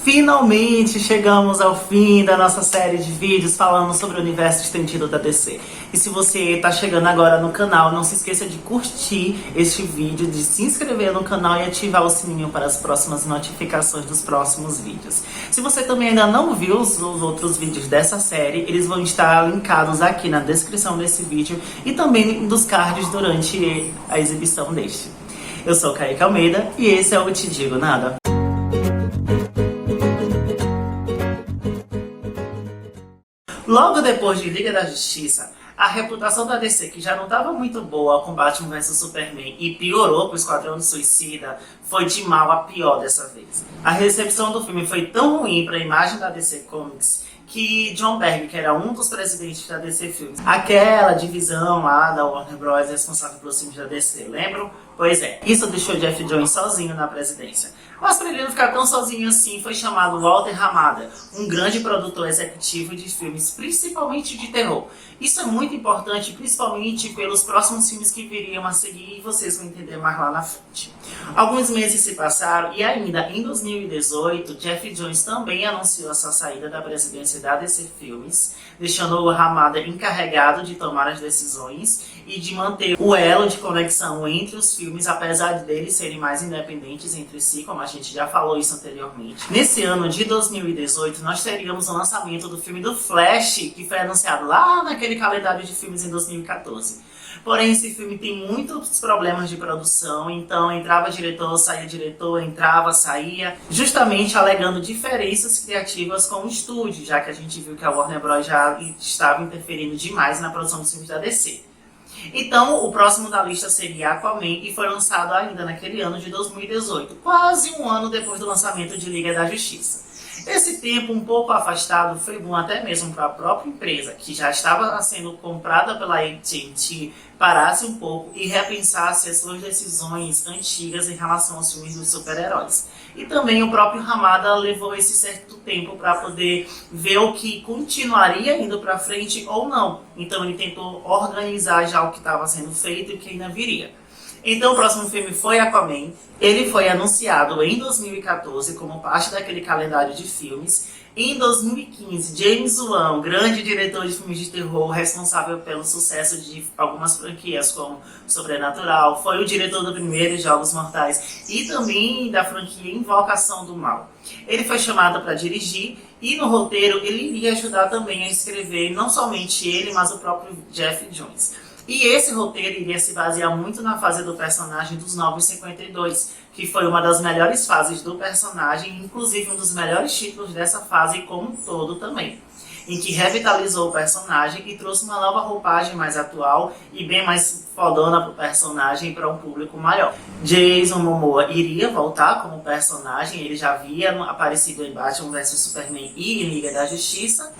Finalmente chegamos ao fim da nossa série de vídeos falando sobre o universo estendido da DC. E se você está chegando agora no canal, não se esqueça de curtir este vídeo, de se inscrever no canal e ativar o sininho para as próximas notificações dos próximos vídeos. Se você também ainda não viu os outros vídeos dessa série, eles vão estar linkados aqui na descrição desse vídeo e também dos cards durante a exibição deste. Eu sou Kaique Almeida e esse é o Te Digo Nada. Logo depois de Liga da Justiça, a reputação da DC, que já não estava muito boa com Batman vs Superman e piorou com o Esquadrão Suicida, foi de mal a pior dessa vez. A recepção do filme foi tão ruim para a imagem da DC Comics que John Berg, que era um dos presidentes da DC Films, aquela divisão lá da Warner Bros. Responsável pelos filmes da DC, lembram? Pois é, isso deixou Jeff Jones sozinho na presidência. Mas para ele não ficar tão sozinho assim, foi chamado Walter Hamada, um grande produtor executivo de filmes, principalmente de terror. Isso é muito importante, principalmente pelos próximos filmes que viriam a seguir, e vocês vão entender mais lá na frente. Alguns meses se passaram e ainda em 2018, Jeff Jones também anunciou a sua saída da presidência da DC Filmes, deixando o Hamada encarregado de tomar as decisões e de manter o elo de conexão entre os filmes, apesar deles serem mais independentes entre si, como a gente já falou isso anteriormente. Nesse ano de 2018, nós teríamos o lançamento do filme do Flash, que foi anunciado lá naquele calendário de filmes em 2014. Porém, esse filme tem muitos problemas de produção, então entrava diretor, saía diretor, entrava, saía, justamente alegando diferenças criativas com o estúdio, já que a gente viu que a Warner Bros. Já estava interferindo demais na produção dos filmes da DC. Então, o próximo da lista seria Aquaman e foi lançado ainda naquele ano de 2018, quase um ano depois do lançamento de Liga da Justiça. Esse tempo um pouco afastado foi bom até mesmo para a própria empresa, que já estava sendo comprada pela AT&T, parasse um pouco e repensasse as suas decisões antigas em relação aos filmes dos super-heróis. E também o próprio Hamada levou esse certo tempo para poder ver o que continuaria indo para frente ou não. Então ele tentou organizar já o que estava sendo feito e o que ainda viria. Então o próximo filme foi Aquaman. Ele foi anunciado em 2014 como parte daquele calendário de filmes. Em 2015, James Wan, grande diretor de filmes de terror, responsável pelo sucesso de algumas franquias como Sobrenatural, foi o diretor do primeiro Jogos Mortais e também da franquia Invocação do Mal. Ele foi chamado para dirigir e no roteiro ele iria ajudar também a escrever, não somente ele, mas o próprio Jeff Jones. E esse roteiro iria se basear muito na fase do personagem dos Novos 52, que foi uma das melhores fases do personagem, inclusive um dos melhores títulos dessa fase como um todo também, em que revitalizou o personagem e trouxe uma nova roupagem mais atual e bem mais fodona para o personagem para um público maior. Jason Momoa iria voltar como personagem, ele já havia aparecido em Batman vs Superman e em Liga da Justiça.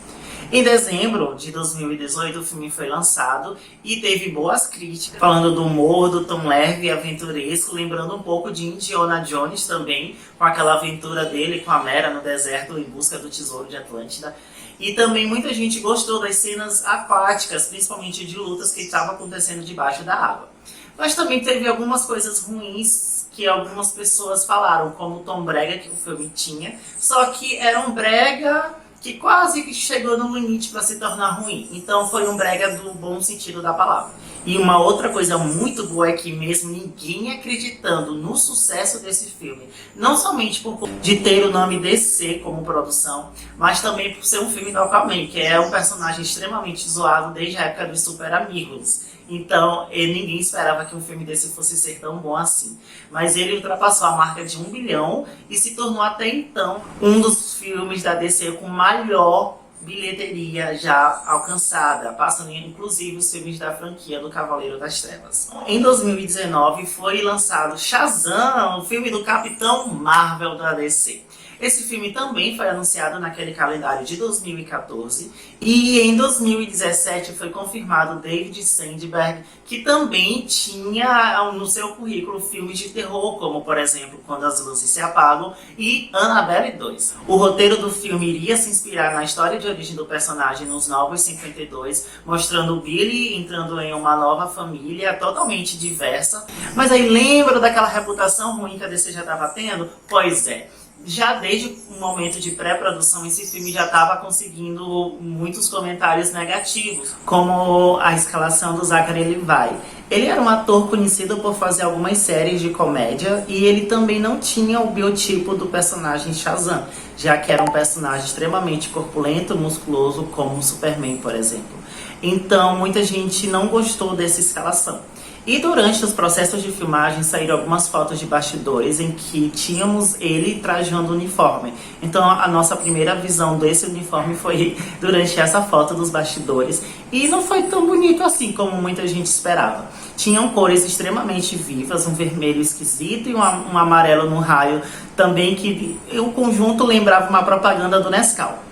Em dezembro de 2018, o filme foi lançado e teve boas críticas, falando do humor, do tom leve e aventuresco, lembrando um pouco de Indiana Jones também, com aquela aventura dele com a Mera no deserto em busca do tesouro de Atlântida. E também muita gente gostou das cenas aquáticas, principalmente de lutas que estavam acontecendo debaixo da água. Mas também teve algumas coisas ruins que algumas pessoas falaram, como o tom brega que o filme tinha, só que era um brega que quase que chegou no limite para se tornar ruim. Então foi um brega do bom sentido da palavra. E uma outra coisa muito boa é que mesmo ninguém acreditando no sucesso desse filme, não somente por de ter o nome DC como produção, mas também por ser um filme do Aquaman, que é um personagem extremamente zoado desde a época dos Super Amigos. Então, ninguém esperava que um filme desse fosse ser tão bom assim. Mas ele ultrapassou a marca de 1 bilhão e se tornou até então um dos filmes da DC com maior bilheteria já alcançada, passando inclusive os filmes da franquia do Cavaleiro das Trevas. Em 2019 foi lançado Shazam, o filme do Capitão Marvel da DC. Esse filme também foi anunciado naquele calendário de 2014 e em 2017 foi confirmado David Sandberg, que também tinha no seu currículo filmes de terror, como por exemplo Quando as Luzes se Apagam e Annabelle 2. O roteiro do filme iria se inspirar na história de origem do personagem nos Novos 52, mostrando o Billy entrando em uma nova família totalmente diversa. Mas aí lembra daquela reputação ruim que a DC já estava tendo? Pois é. Já desde o momento de pré-produção, esse filme já estava conseguindo muitos comentários negativos, como a escalação do Zachary Levi. Ele era um ator conhecido por fazer algumas séries de comédia e ele também não tinha o biotipo do personagem Shazam, já que era um personagem extremamente corpulento, musculoso, como o Superman, por exemplo. Então, muita gente não gostou dessa escalação. E durante os processos de filmagem saíram algumas fotos de bastidores em que tínhamos ele trajando o uniforme. Então a nossa primeira visão desse uniforme foi durante essa foto dos bastidores. E não foi tão bonito assim como muita gente esperava. Tinham cores extremamente vivas, um vermelho esquisito e um amarelo no raio também, que o conjunto lembrava uma propaganda do Nescau.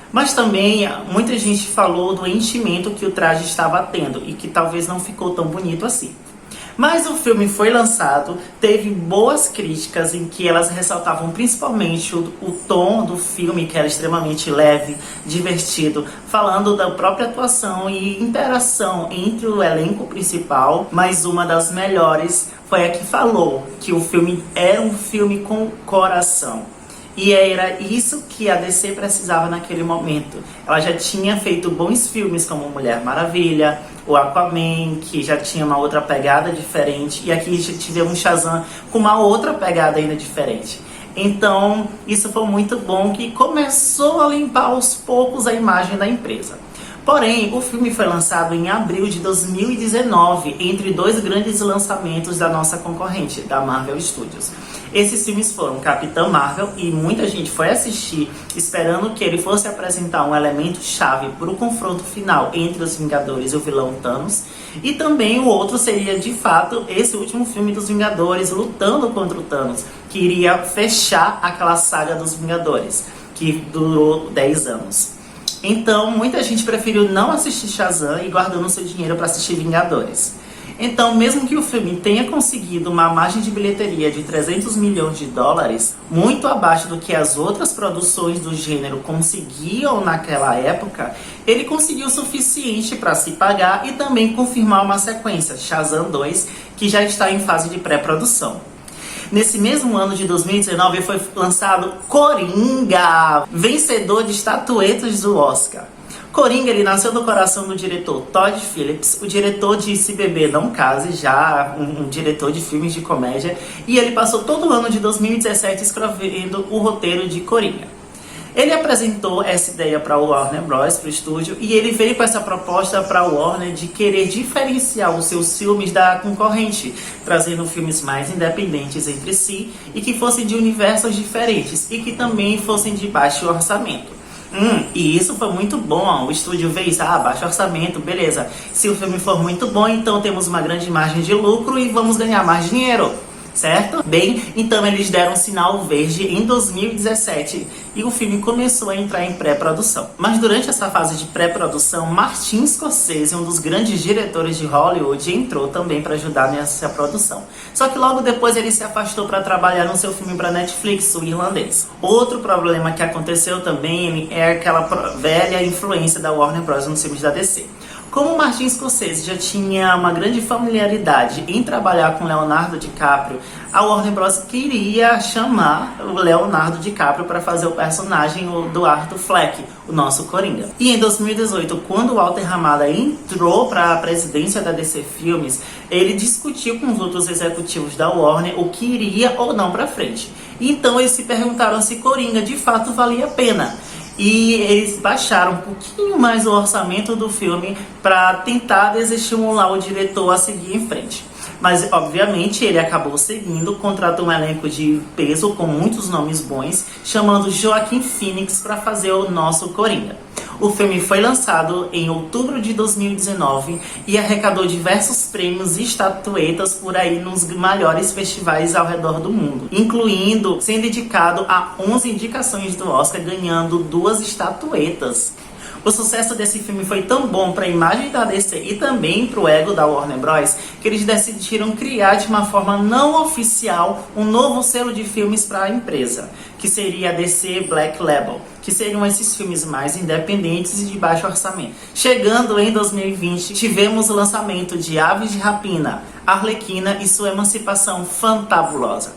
Mas também muita gente falou do enchimento que o traje estava tendo e que talvez não ficou tão bonito assim. Mas o filme foi lançado, teve boas críticas em que elas ressaltavam principalmente o tom do filme, que era extremamente leve, divertido, falando da própria atuação e interação entre o elenco principal, mas uma das melhores foi a que falou que o filme era um filme com coração. E era isso que a DC precisava naquele momento. Ela já tinha feito bons filmes como Mulher Maravilha, o Aquaman, que já tinha uma outra pegada diferente. E aqui já tivemos Shazam com uma outra pegada ainda diferente. Então, isso foi muito bom, que começou a limpar aos poucos a imagem da empresa. Porém, o filme foi lançado em abril de 2019, entre dois grandes lançamentos da nossa concorrente, da Marvel Studios. Esses filmes foram Capitã Marvel, e muita gente foi assistir esperando que ele fosse apresentar um elemento chave para o confronto final entre os Vingadores e o vilão Thanos. E também o outro seria, de fato, esse último filme dos Vingadores lutando contra o Thanos, que iria fechar aquela saga dos Vingadores, que durou 10 anos. Então, muita gente preferiu não assistir Shazam e guardando seu dinheiro para assistir Vingadores. Então, mesmo que o filme tenha conseguido uma margem de bilheteria de 300 milhões de dólares, muito abaixo do que as outras produções do gênero conseguiam naquela época, ele conseguiu o suficiente para se pagar e também confirmar uma sequência, Shazam 2, que já está em fase de pré-produção. Nesse mesmo ano de 2019 foi lançado Coringa, vencedor de estatuetas do Oscar. Coringa, ele nasceu do coração do diretor Todd Phillips, o diretor de Se Beber Não Case, já um diretor de filmes de comédia, e ele passou todo o ano de 2017 escrevendo o roteiro de Coringa. Ele apresentou essa ideia para o Warner Bros, para o estúdio, e ele veio com essa proposta para o Warner de querer diferenciar os seus filmes da concorrente, trazendo filmes mais independentes entre si e que fossem de universos diferentes e que também fossem de baixo orçamento. E isso foi muito bom. O estúdio veio, baixo orçamento, beleza. Se o filme for muito bom, então temos uma grande margem de lucro e vamos ganhar mais dinheiro. Certo? Bem, então eles deram um sinal verde em 2017 e o filme começou a entrar em pré-produção. Mas durante essa fase de pré-produção, Martin Scorsese, um dos grandes diretores de Hollywood, entrou também para ajudar nessa produção. Só que logo depois ele se afastou para trabalhar no seu filme para Netflix, O Irlandês. Outro problema que aconteceu também é aquela velha influência da Warner Bros. Nos filmes da DC. Como Martin Scorsese já tinha uma grande familiaridade em trabalhar com Leonardo DiCaprio, a Warner Bros. Queria chamar o Leonardo DiCaprio para fazer o personagem do Arthur Fleck, o nosso Coringa. E em 2018, quando Walter Hamada entrou para a presidência da DC Filmes, ele discutiu com os outros executivos da Warner o que iria ou não para frente. Então eles se perguntaram se Coringa de fato valia a pena. E eles baixaram um pouquinho mais o orçamento do filme para tentar desestimular o diretor a seguir em frente. Mas, obviamente, ele acabou seguindo, contratou um elenco de peso com muitos nomes bons, chamando Joaquin Phoenix para fazer o nosso Coringa. O filme foi lançado em outubro de 2019 e arrecadou diversos prêmios e estatuetas por aí nos maiores festivais ao redor do mundo, incluindo sendo indicado a 11 indicações do Oscar, ganhando 2 estatuetas. O sucesso desse filme foi tão bom para a imagem da DC e também para o ego da Warner Bros. Que eles decidiram criar de uma forma não oficial um novo selo de filmes para a empresa, que seria a DC Black Label, que seriam esses filmes mais independentes e de baixo orçamento. Chegando em 2020, tivemos o lançamento de Aves de Rapina, Arlequina e sua emancipação fantabulosa.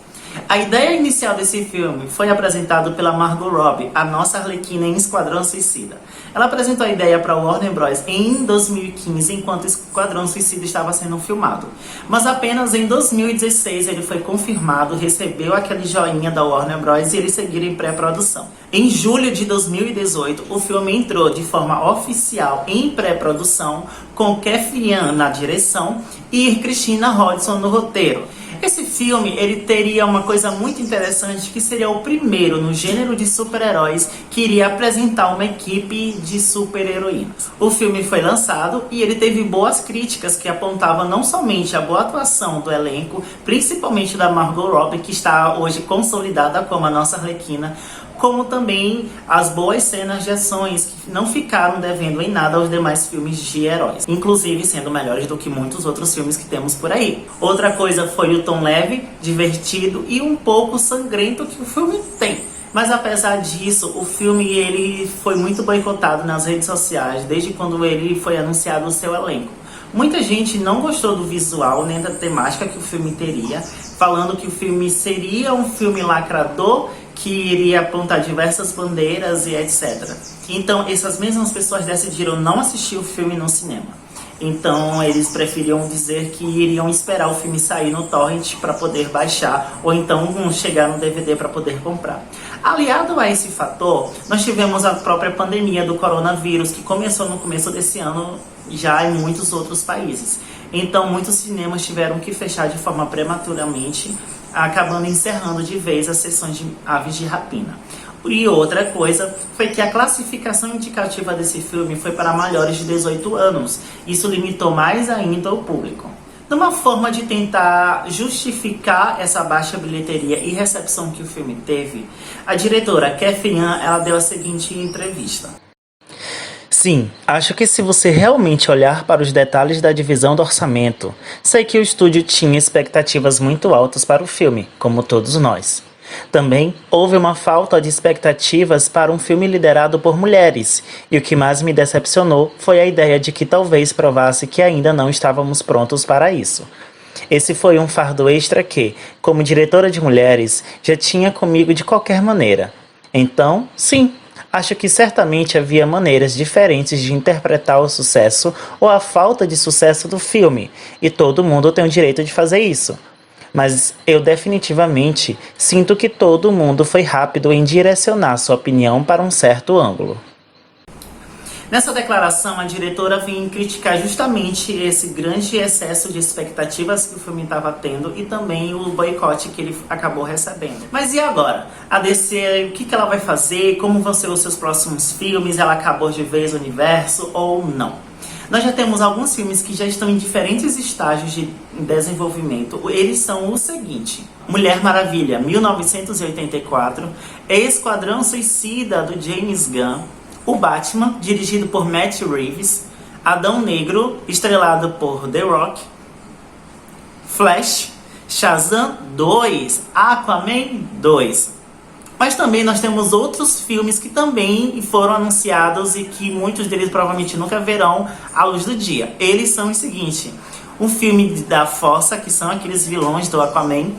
A ideia inicial desse filme foi apresentada pela Margot Robbie, a nossa Arlequina em Esquadrão Suicida. Ela apresentou a ideia para o Warner Bros. Em 2015, enquanto Esquadrão Suicida estava sendo filmado. Mas apenas em 2016 ele foi confirmado, recebeu aquele joinha da Warner Bros. E eles seguiram em pré-produção. Em julho de 2018, o filme entrou de forma oficial em pré-produção, com Cathy Yan na direção e Christina Hodson no roteiro. Esse filme, ele teria uma coisa muito interessante, que seria o primeiro no gênero de super-heróis que iria apresentar uma equipe de super-heroínas. O filme foi lançado e ele teve boas críticas que apontavam não somente a boa atuação do elenco, principalmente da Margot Robbie, que está hoje consolidada como a nossa Arlequina, como também as boas cenas de ações que não ficaram devendo em nada aos demais filmes de heróis, inclusive sendo melhores do que muitos outros filmes que temos por aí. Outra coisa foi o tom leve, divertido e um pouco sangrento que o filme tem. Mas apesar disso, o filme ele foi muito boicotado nas redes sociais desde quando ele foi anunciado o seu elenco. Muita gente não gostou do visual nem da temática que o filme teria, falando que o filme seria um filme lacrador que iria apontar diversas bandeiras e etc. Então, essas mesmas pessoas decidiram não assistir o filme no cinema. Então, eles preferiam dizer que iriam esperar o filme sair no torrent para poder baixar, ou então chegar no DVD para poder comprar. Aliado a esse fator, nós tivemos a própria pandemia do coronavírus, que começou no começo desse ano já em muitos outros países. Então, muitos cinemas tiveram que fechar de forma prematuramente, acabando encerrando de vez as sessões de Aves de Rapina. E outra coisa foi que a classificação indicativa desse filme foi para maiores de 18 anos. Isso limitou mais ainda o público. Numa forma de tentar justificar essa baixa bilheteria e recepção que o filme teve, a diretora Cathy Yan, ela deu a seguinte entrevista. Sim, acho que se você realmente olhar para os detalhes da divisão do orçamento, sei que o estúdio tinha expectativas muito altas para o filme, como todos nós. Também houve uma falta de expectativas para um filme liderado por mulheres, e o que mais me decepcionou foi a ideia de que talvez provasse que ainda não estávamos prontos para isso. Esse foi um fardo extra que, como diretora de mulheres, já tinha comigo de qualquer maneira. Então, sim, acho que certamente havia maneiras diferentes de interpretar o sucesso ou a falta de sucesso do filme, e todo mundo tem o direito de fazer isso. Mas eu definitivamente sinto que todo mundo foi rápido em direcionar sua opinião para um certo ângulo. Nessa declaração, a diretora vem criticar justamente esse grande excesso de expectativas que o filme estava tendo e também o boicote que ele acabou recebendo. Mas e agora? A DC, o que ela vai fazer? Como vão ser os seus próximos filmes? Ela acabou de vez o universo ou não? Nós já temos alguns filmes que já estão em diferentes estágios de desenvolvimento. Eles são o seguinte: Mulher Maravilha, 1984, Esquadrão Suicida, do James Gunn, O Batman, dirigido por Matt Reeves, Adão Negro, estrelado por The Rock, Flash, Shazam 2, Aquaman 2. Mas também nós temos outros filmes que também foram anunciados e que muitos deles provavelmente nunca verão a luz do dia. Eles são o seguinte: um filme da Força, que são aqueles vilões do Aquaman,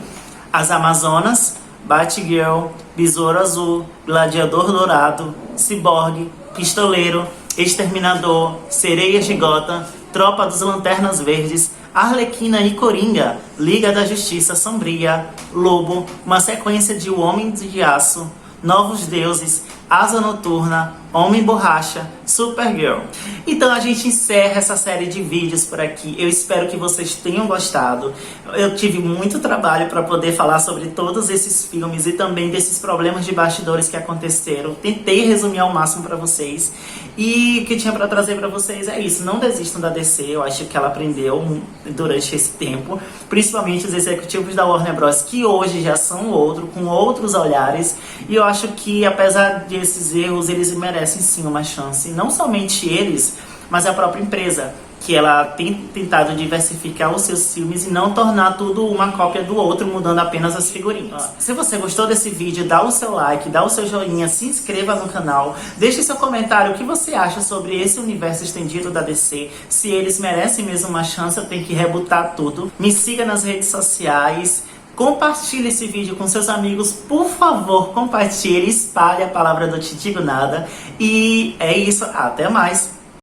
As Amazonas, Batgirl, Besouro Azul, Gladiador Dourado, Cyborg, Pistoleiro, Exterminador, Sereias de Gotham, Tropa dos Lanternas Verdes, Arlequina e Coringa, Liga da Justiça Sombria, Lobo, uma sequência de O Homem de Aço, Novos Deuses, Asa Noturna, Homem Borracha, Supergirl. Então a gente encerra essa série de vídeos por aqui. Eu espero que vocês tenham gostado. Eu tive muito trabalho para poder falar sobre todos esses filmes e também desses problemas de bastidores que aconteceram. Tentei resumir ao máximo para vocês. E o que tinha para trazer para vocês é isso. Não desistam da DC. Eu acho que ela aprendeu durante esse tempo. Principalmente os executivos da Warner Bros. Que hoje já são com outros olhares. E eu acho que apesar desses erros, eles merecem sim uma chance, não somente eles, mas a própria empresa, que ela tem tentado diversificar os seus filmes e não tornar tudo uma cópia do outro, mudando apenas as figurinhas. Se você gostou desse vídeo, dá o seu like, dá o seu joinha, se inscreva no canal, deixe seu comentário o que você acha sobre esse universo estendido da DC, se eles merecem mesmo uma chance, eu tenho que rebutar tudo. Me siga nas redes sociais, Compartilhe esse vídeo com seus amigos, por favor, compartilhe, espalhe a palavra do Te Digo Nada. E é isso, até mais!